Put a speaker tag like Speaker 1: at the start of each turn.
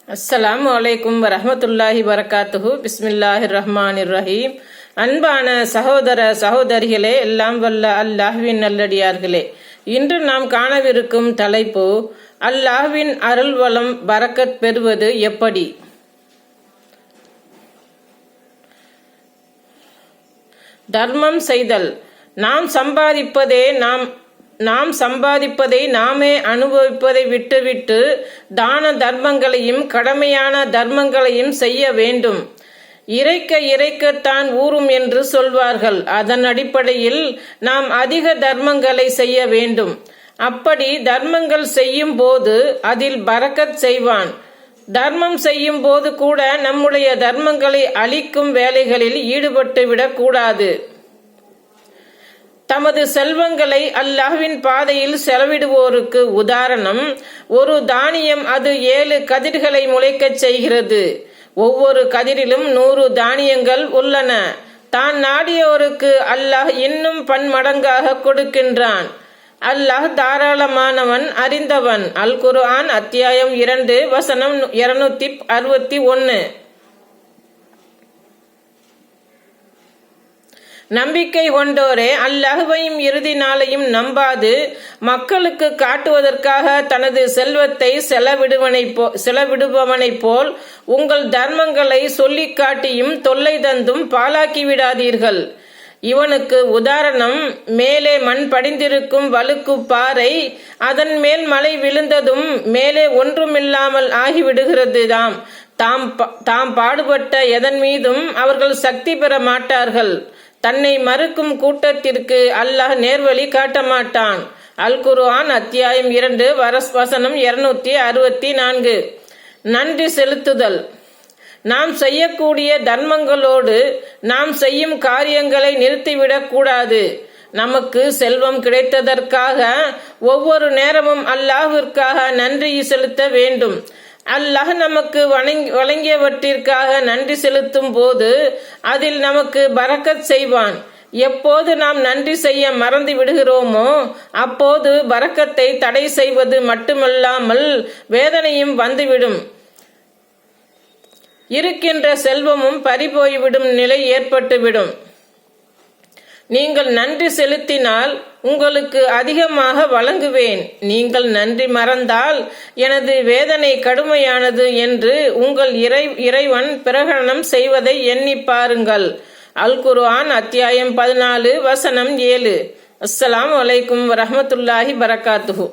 Speaker 1: அஸ்ஸலாமு அலைக்கும் வரஹ்மத்துல்லாஹி வரகாத்துஹு. பிஸ்மில்லாஹிர் ரஹ்மானிர் ரஹீம். அன்பான சகோதர சகோதரிகளே, எல்லாம் வல்ல அல்லாஹ்வின் நல்லடியார்களே, இன்று நாம் காணவிருக்கும் தலைப்பு அல்லாஹ்வின் அருள் வளம் பரக்கத் பெறுவது எப்படி. தர்மம் செய்தல். நாம் சம்பாதிப்பதை நாமே அனுபவிப்பதை விட்டுவிட்டு தான தர்மங்களையும் கடமையான தர்மங்களையும் செய்ய வேண்டும். இறைக்கத்தான் ஊறும் என்று சொல்வார்கள். அதன் அடிப்படையில் நாம் அதிக தர்மங்களை செய்ய வேண்டும். அப்படி தர்மங்கள் செய்யும் போது அதில் பரக்கத் செய்வான். தர்மம் செய்யும் போது கூட நம்முடைய தர்மங்களை அளிக்கும் வேலைகளில் ஈடுபட்டு விடக்கூடாது. தமது செல்வங்களை அல்லாஹ்வின் பாதையில் செலவிடுவோருக்கு உதாரணம் ஒரு தானியம். அது 7 கதிர்களை முளைக்கச் செய்கிறது. ஒவ்வொரு கதிரிலும் 100 தானியங்கள் உள்ளன. தான் நாடியோருக்கு அல்லாஹ் இன்னும் பன்மடங்காக கொடுக்கின்றான். அல்லாஹ் தாராளமானவன், அறிந்தவன். அல் குர்ஆன் அத்தியாயம் 2 வசனம் 261. நம்பிக்கை கொண்டோரே, அல்லாஹ்வையும் இறுதி நாளையும் நம்பாது மக்களுக்கு காட்டுவதற்காக தனது செல்வத்தை செலவிடுபவனைப் போல் உங்கள் தர்மங்களை சொல்லி காட்டியும் தொல்லை தந்தும் பாழாக்கி விடாதீர்கள். இவனுக்கு உதாரணம் மேலே மண் படிந்திருக்கும் வழுக்கு பாறை. அதன் மேல் மழை விழுந்ததும் மேலே ஒன்றுமில்லாமல் ஆகிவிடுகிறது. தாம் பாடுபட்ட எதன் மீதும் அவர்கள் சக்தி பெற மாட்டார்கள். தன்னை மறுக்கும் கூட்டத்திற்கு அல்லாஹ் நேர்வழி காட்ட மாட்டான். அல் குர்ஆன் அத்தியாயம் 2 வசனம் 264. நன்றி செலுத்துதல். நாம் செய்யக்கூடிய தர்மங்களோடு நாம் செய்யும் காரியங்களை நிறுத்திவிடக் கூடாது. நமக்கு செல்வம் கிடைத்ததற்காக ஒவ்வொரு நேரமும் அல்லாஹ்விற்காக நன்றி செலுத்த வேண்டும். அல்லாஹ் நமக்கு வழங்கியவற்றிற்காக நன்றி செலுத்தும் போது அதில் நமக்கு பரக்கத் செய்வான். எப்போது நாம் நன்றி செய்ய மறந்து விடுகிறோமோ அப்போது பரக்கத்தை தடை செய்வது மட்டுமல்லாமல் வேதனையும் வந்துவிடும். இருக்கின்ற செல்வமும் பறிபோய்விடும் நிலை ஏற்பட்டுவிடும். நீங்கள் நன்றி செலுத்தினால் உங்களுக்கு அதிகமாக வழங்குவேன். நீங்கள் நன்றி மறந்தால் எனது வேதனை கடுமையானது என்று உங்கள் இறைவன் பிரகடனம் செய்வதை எண்ணி பாருங்கள். அல் குர்ஆன் அத்தியாயம் 14 வசனம் 7. அஸ்ஸலாமு அலைக்கும் வரஹ்மத்துல்லாஹி வரகாத்துஹு.